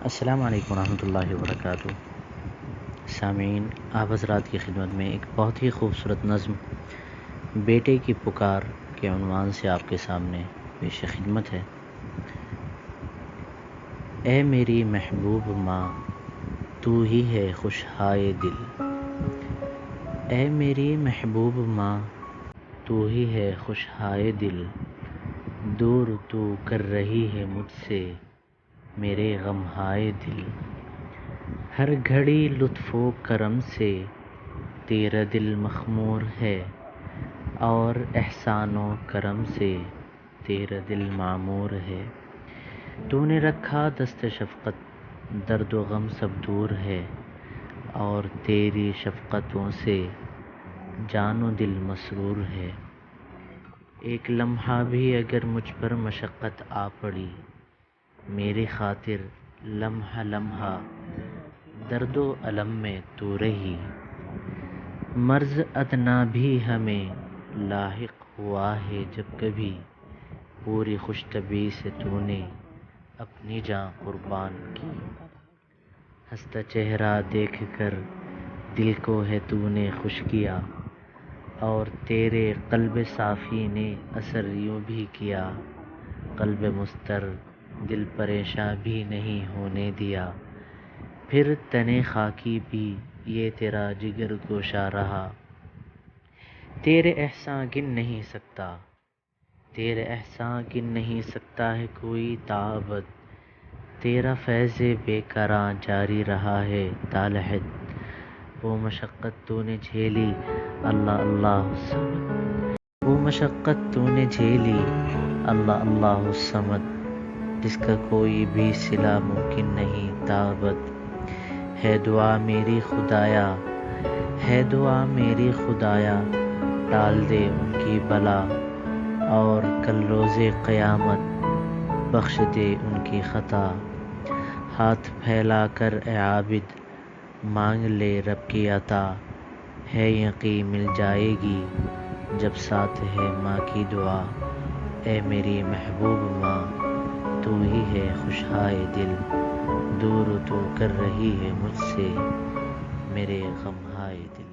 السلام علیکم ورحمۃ اللہ وبرکاتہ۔ سامعین، آپ حضرات کی خدمت میں ایک بہت ہی خوبصورت نظم بیٹے کی پکار کے عنوان سے آپ کے سامنے پیش خدمت ہے۔ اے میری محبوب ماں، تو ہی ہے خوشہائے دل۔ اے میری محبوب ماں، تو ہی ہے خوشہائے دل۔ دور تو کر رہی ہے مجھ سے میرے غم ہائے دل۔ ہر گھڑی لطف و کرم سے تیرا دل مخمور ہے، اور احسان و کرم سے تیرا دل معمور ہے۔ تو نے رکھا دست شفقت، درد و غم سب دور ہے، اور تیری شفقتوں سے جان و دل مسرور ہے۔ ایک لمحہ بھی اگر مجھ پر مشقت آ پڑی، میری خاطر لمحہ لمحہ درد و الم میں تو رہی۔ مرض ادنیٰ بھی ہمیں لاحق ہوا ہے جب کبھی، پوری خوش طبعی سے تو نے اپنی جاں قربان کی۔ ہنستا چہرہ دیکھ کر دل کو ہے تو نے خوش کیا، اور تیرے قلب صافی نے اثر یوں بھی کیا۔ قلب مضطر دل پریشاں بھی نہیں ہونے دیا، پھر تن خاکی بھی یہ تیرا جگر گوشا رہا۔ تیرے احسان گن نہیں سکتا، تیرے احسان گن نہیں سکتا ہے کوئی تا ابد۔ تیرا فیض بے کراں جاری رہا ہے تا لحد۔ وہ مشقت تو نے جھیلی اللہ اللہ الصمد، وہ مشقت تو نے جھیلی اللہ اللہ الصمد، جس کا کوئی بھی صلہ ممکن نہیں تا ابد۔ ہے دعا میری خدایا، ہے دعا میری خدایا، ٹال دے ان کی بلا، اور کل روز قیامت بخش دے ان کی خطا۔ ہاتھ پھیلا کر اے عابد مانگ لے رب کی عطا، ہے یقین مل جائے گی جب ساتھ ہے ماں کی دعا۔ اے میری محبوب ماں، تو ہی ہے خوشہائے دل۔ دور تو کر رہی ہے مجھ سے میرے غم ہائے دل۔